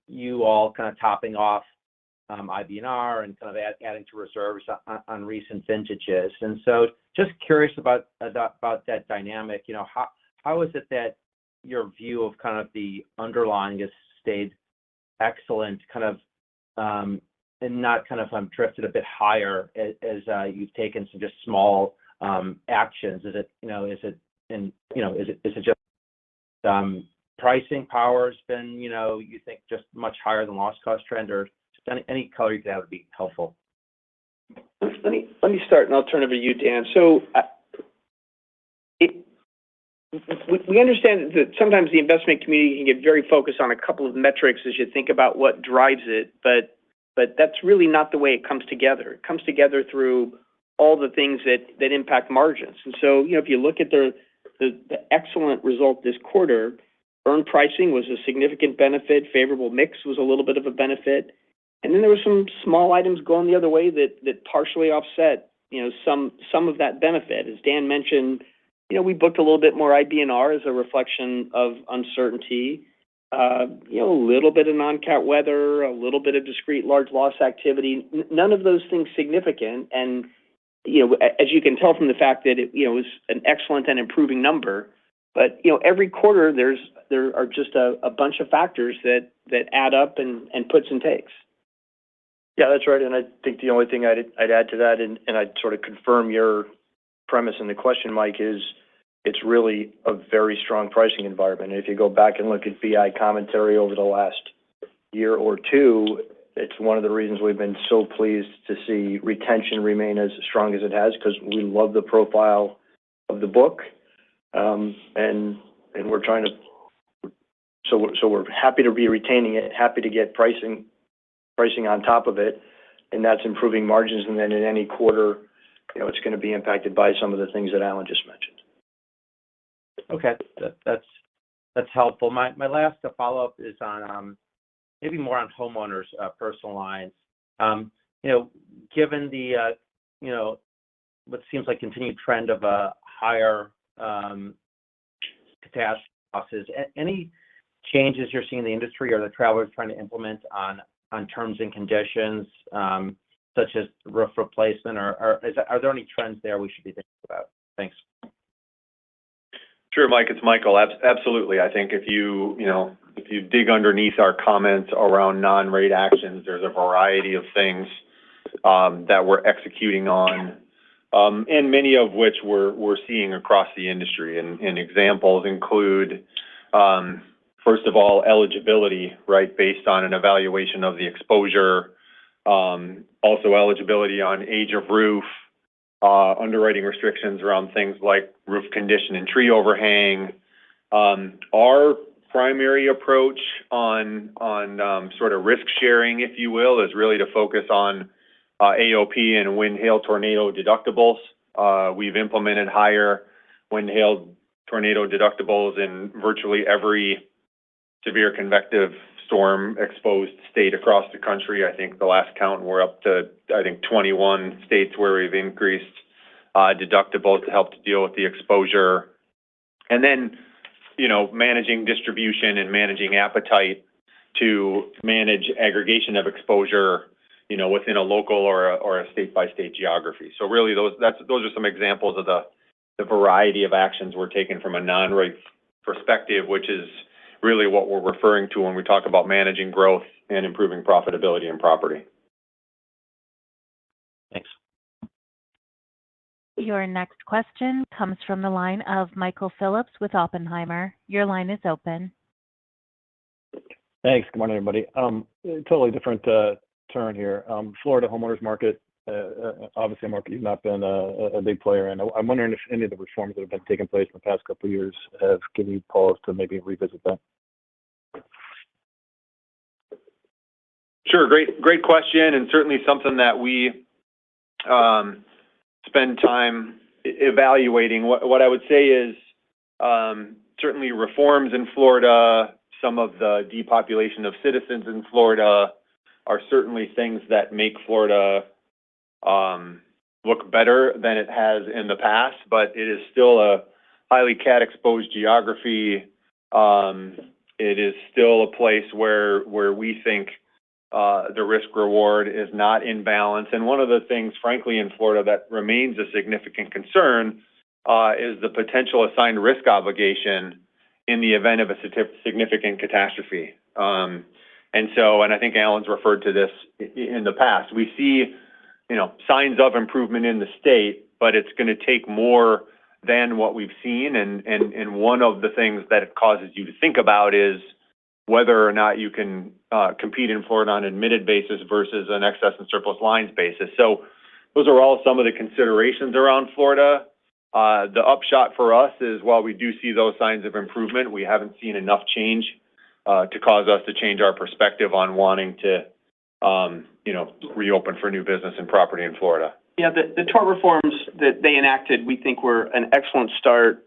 you all kind of topping off IBNR and kind of adding to reserves on recent vintages. And so just curious about that dynamic. How is it that your view of kind of the underlying has stayed excellent, kind of and not kind of drifted a bit higher as you've taken some just small actions? Is it just pricing power has been, you think just much higher than loss cost trend, or just any color you could have would be helpful. Let me start, and I'll turn it over to you, Dan. So we understand that sometimes the investment community can get very focused on a couple of metrics as you think about what drives it, but that's really not the way it comes together. It comes together through all the things that impact margins. And so, if you look at the excellent result this quarter, earned pricing was a significant benefit. Favorable mix was a little bit of a benefit. And then there were some small items going the other way that partially offset, some of that benefit. As Dan mentioned, we booked a little bit more IBNR as a reflection of uncertainty. A little bit of non-cat weather, a little bit of discrete large loss activity. None of those things significant. And, as you can tell from the fact that it, was an excellent and improving number. But, every quarter there are just a bunch of factors that add up and puts and takes. Yeah, that's right. And I think the only thing I'd add to that, and I'd sort of confirm your premise in the question, Mike, is it's really a very strong pricing environment. And if you go back and look at BI commentary over the last year or two, it's one of the reasons we've been so pleased to see retention remain as strong as it has, because we love the profile of the book. And we're trying to, so we're happy to be retaining it, happy to get pricing on top of it, and that's improving margins. And then in any quarter, it's going to be impacted by some of the things that Alan just mentioned. Okay, that's helpful. My last follow-up is on maybe more on homeowners, personal lines. Given the what seems like continued trend of a higher catastrophe losses, any changes you're seeing in the industry or the Travelers trying to implement on terms and conditions, such as roof replacement, or are there any trends there we should be thinking about? Thanks. Sure, Mike, it's Michael. Absolutely. I think if you dig underneath our comments around non-rate actions, there's a variety of things that we're executing on, and many of which we're seeing across the industry. And examples include, first of all, eligibility, right, based on an evaluation of the exposure, also eligibility on age of roof, underwriting restrictions around things like roof condition and tree overhang. Our primary approach on sort of risk sharing, if you will, is really to focus on AOP and wind, hail, tornado deductibles. We've implemented higher wind, hail, tornado deductibles in virtually every severe convective storm exposed state across the country. I think the last count, we're up to, 21 states where we've increased deductibles to help to deal with the exposure. And then, managing distribution and managing appetite to manage aggregation of exposure, within a local or a state-by-state geography. So really, those are some examples of the variety of actions we're taking from a non-rate perspective, which is really what we're referring to when we talk about managing growth and improving profitability in property. Thanks. Your next question comes from the line of Michael Phillips with Oppenheimer. Your line is open. Thanks. Good morning, everybody. Totally different turn here. Florida homeowners market, obviously a market you've not been a big player in. I'm wondering if any of the reforms that have been taking place in the past couple of years have given you pause to maybe revisit that. Sure, great question, and certainly something that we spend time evaluating. What I would say is certainly reforms in Florida, some of the depopulation of citizens in Florida are certainly things that make Florida look better than it has in the past, but it is still a highly cat-exposed geography. It is still a place where we think the risk-reward is not in balance. And one of the things, frankly, in Florida that remains a significant concern is the potential assigned risk obligation in the event of a significant catastrophe. And I think Alan's referred to this in the past. We see, signs of improvement in the state, but it's going to take more than what we've seen. And one of the things that it causes you to think about is whether or not you can compete in Florida on an admitted basis versus an excess and surplus lines basis. So those are all some of the considerations around Florida. The upshot for us is while we do see those signs of improvement, we haven't seen enough change to cause us to change our perspective on wanting to, reopen for new business and property in Florida. Yeah, the tort reforms that they enacted, we think were an excellent start.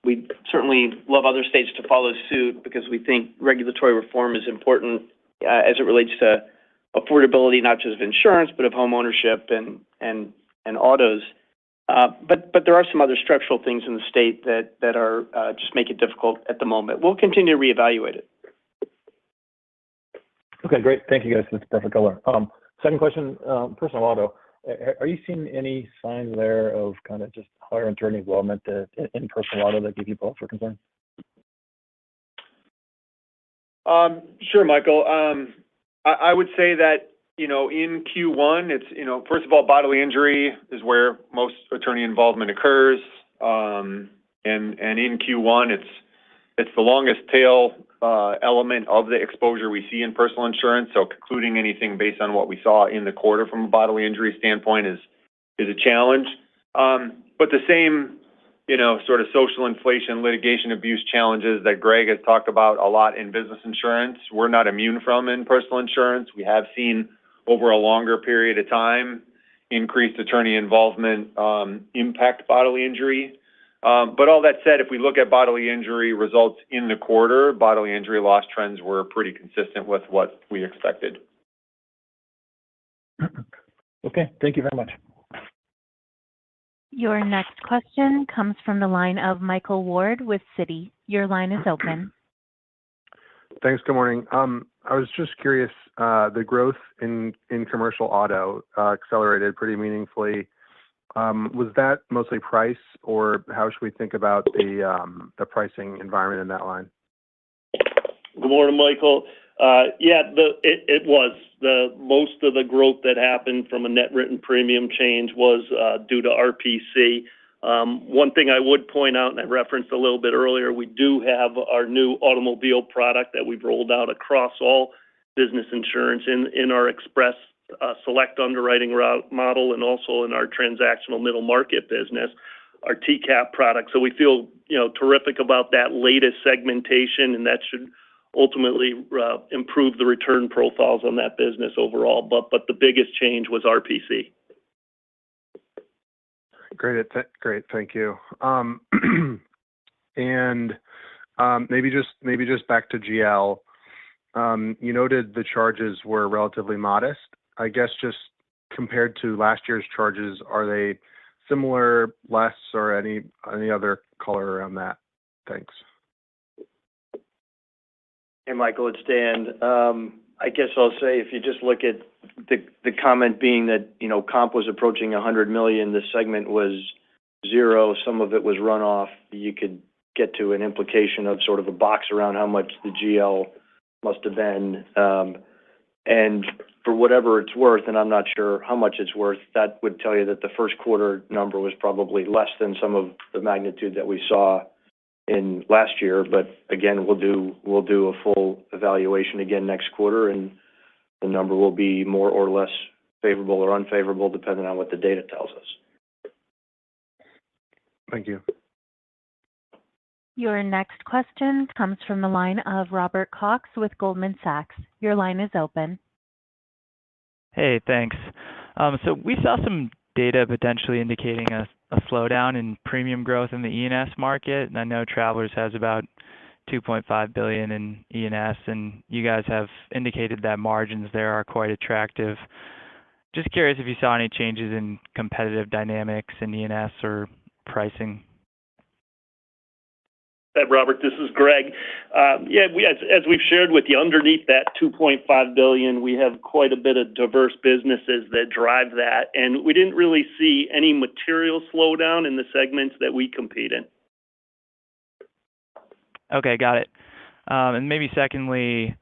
We certainly love other states to follow suit because we think regulatory reform is important as it relates to affordability, not just of insurance, but of home ownership and autos. But there are some other structural things in the state that are just make it difficult at the moment. We'll continue to reevaluate it. Okay, great. Thank you, guys. That's perfect color. Second question, personal auto. Are you seeing any signs there of kind of just higher attorney involvement in personal auto that give you pause for concern? Sure, Michael. I would say that, in Q1, it's, first of all, bodily injury is where most attorney involvement occurs. And in Q1, it's the longest tail element of the exposure we see in personal insurance. So concluding anything based on what we saw in the quarter from a bodily injury standpoint is a challenge. But the same, sort of social inflation, litigation abuse challenges that Greg has talked about a lot in business insurance, we're not immune from in personal insurance. We have seen over a longer period of time increased attorney involvement impact bodily injury. But all that said, if we look at bodily injury results in the quarter, bodily injury loss trends were pretty consistent with what we expected. Okay, thank you very much. Your next question comes from the line of Michael Ward with Citi. Your line is open. Thanks. Good morning. I was just curious, the growth in commercial auto accelerated pretty meaningfully Was that mostly price, or how should we think about the pricing environment in that line? Good morning, Michael. It was. Most of the growth that happened from a net written premium change was due to RPC. One thing I would point out, and I referenced a little bit earlier, we do have our new automobile product that we've rolled out across all business insurance in our Express Select underwriting model, and also in our transactional middle market business, our TCAP product. So we feel, terrific about that latest segmentation, and that should ultimately improve the return profiles on that business overall. But the biggest change was RPC. Great, thank you. And maybe just back to GL. You noted the charges were relatively modest. I guess just compared to last year's charges, are they similar, less, or any other color around that? Thanks. Hey, Michael, it's Dan. I guess I'll say, if you just look at the comment being that, comp was approaching $100 million, the segment was zero, some of it was runoff, you could get to an implication of sort of a box around how much the GL must have been. And for whatever it's worth, and I'm not sure how much it's worth, that would tell you that the first quarter number was probably less than some of the magnitude that we saw in last year. But again, we'll do a full evaluation again next quarter, and the number will be more or less favorable or unfavorable depending on what the data tells us. Thank you. Your next question comes from the line of Robert Cox with Goldman Sachs. Your line is open. Hey, thanks. So we saw some data potentially indicating a slowdown in premium growth in the E&S market, and I know Travelers has about $2.5 billion in E&S, and you guys have indicated that margins there are quite attractive. Just curious if you saw any changes in competitive dynamics in E&S or pricing. Robert, this is Greg. As we've shared with you, underneath that $2.5 billion, we have quite a bit of diverse businesses that drive that, and we didn't really see any material slowdown in the segments that we compete in. Okay, got it. And maybe secondly,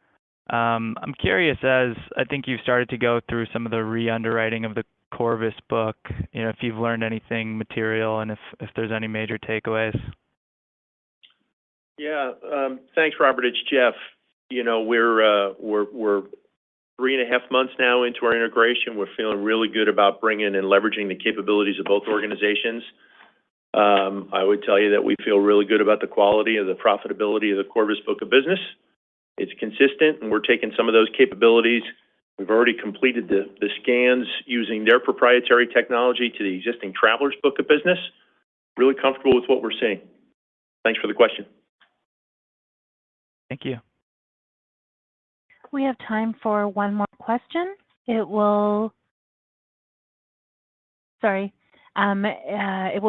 I'm curious, as I think you've started to go through some of the re-underwriting of the Corvus book, if you've learned anything material and if there's any major takeaways. Yeah, thanks, Robert. It's Jeff. We're 3.5 months now into our integration. We're feeling really good about bringing and leveraging the capabilities of both organizations. I would tell you that we feel really good about the quality of the profitability of the Corvus book of business. It's consistent, and we're taking some of those capabilities. We've already completed the scans using their proprietary technology to the existing Travelers book of business. Really comfortable with what we're seeing. Thanks for the question. Thank you. We have time for one more question. It will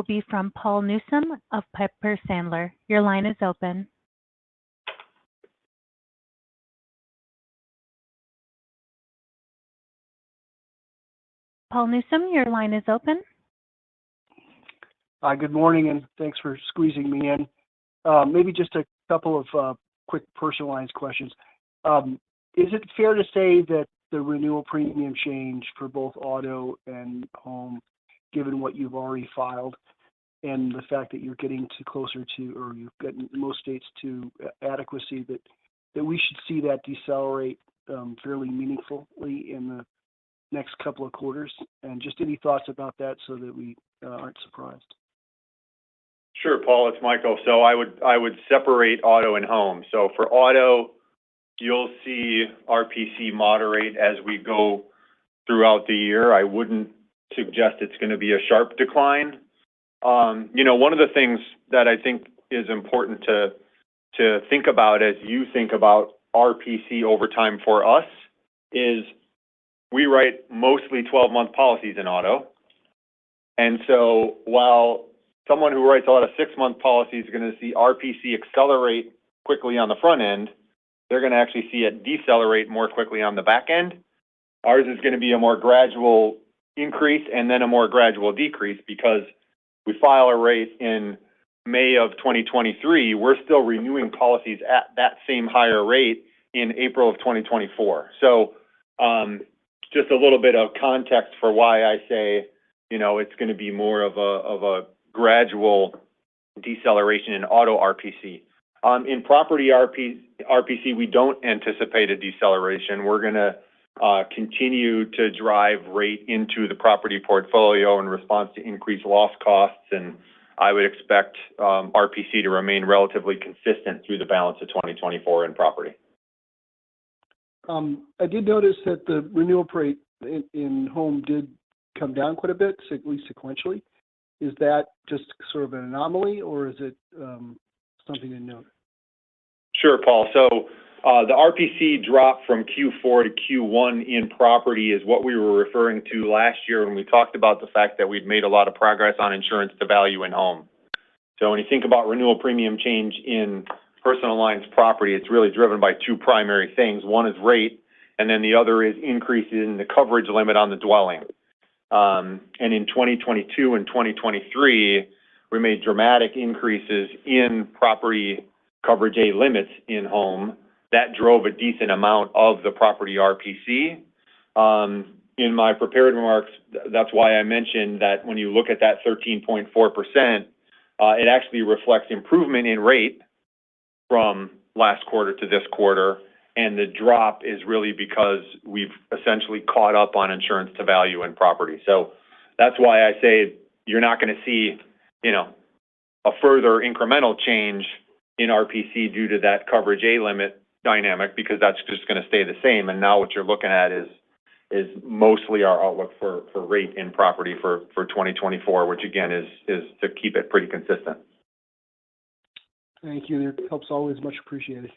be from Paul Newsome of Piper Sandler. Your line is open. Paul Newsome, your line is open. Good morning, and thanks for squeezing me in. Maybe just a couple of quick personalized questions. Is it fair to say that the renewal premium change for both auto and home, given what you've already filed and the fact that you're getting closer to, or you've gotten most states to adequacy, that we should see that decelerate fairly meaningfully in the next couple of quarters? And just any thoughts about that so that we aren't surprised? Sure, Paul, it's Michael. So I would separate auto and home. So for auto, you'll see RPC moderate as we go throughout the year. I wouldn't suggest it's going to be a sharp decline. One of the things that I think is important to think about as you think about RPC over time for us is we write mostly 12-month policies in auto. And so while someone who writes a lot of 6-month policies is going to see RPC accelerate quickly on the front end, they're going to actually see it decelerate more quickly on the back end. Ours is going to be a more gradual increase and then a more gradual decrease because we file a rate in May of 2023, we're still renewing policies at that same higher rate in April of 2024. So just a little bit of context for why I say, you know, it's going to be more of a gradual deceleration in auto RPC. In property RPC, we don't anticipate a deceleration. We're going to continue to drive rate into the property portfolio in response to increased loss costs, and I would expect RPC to remain relatively consistent through the balance of 2024 in property. I did notice that the renewal rate in home did come down quite a bit, at least sequentially. Is that just sort of an anomaly, or is it something to note? Sure, Paul. So the RPC drop from Q4 to Q1 in property is what we were referring to last year when we talked about the fact that we'd made a lot of progress on insurance to value in home. So when you think about renewal premium change in personal lines property, it's really driven by two primary things. One is rate, and then the other is increase in the coverage limit on the dwelling. And in 2022 and 2023, we made dramatic increases in property coverage A limits in home. That drove a decent amount of the property RPC. In my prepared remarks, that's why I mentioned that when you look at that 13.4%, it actually reflects improvement in rate from last quarter to this quarter, and the drop is really because we've essentially caught up on insurance to value in property. So that's why I say you're not going to see, you know, a further incremental change in RPC due to that coverage A limit dynamic, because that's just going to stay the same. And now what you're looking at is mostly our outlook for rate in property for 2024, which again is to keep it pretty consistent. Thank you. It helps always. Much appreciated.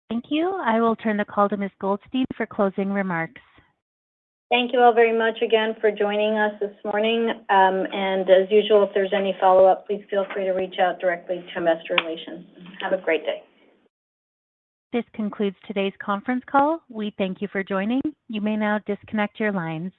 Thank you. I will turn the call to Ms. Goldstein for closing remarks. Thank you all very much again for joining us this morning. And as usual, if there's any follow-up, please feel free to reach out directly to Investor Relations. Have a great day. This concludes today's conference call. We thank you for joining. You may now disconnect your lines.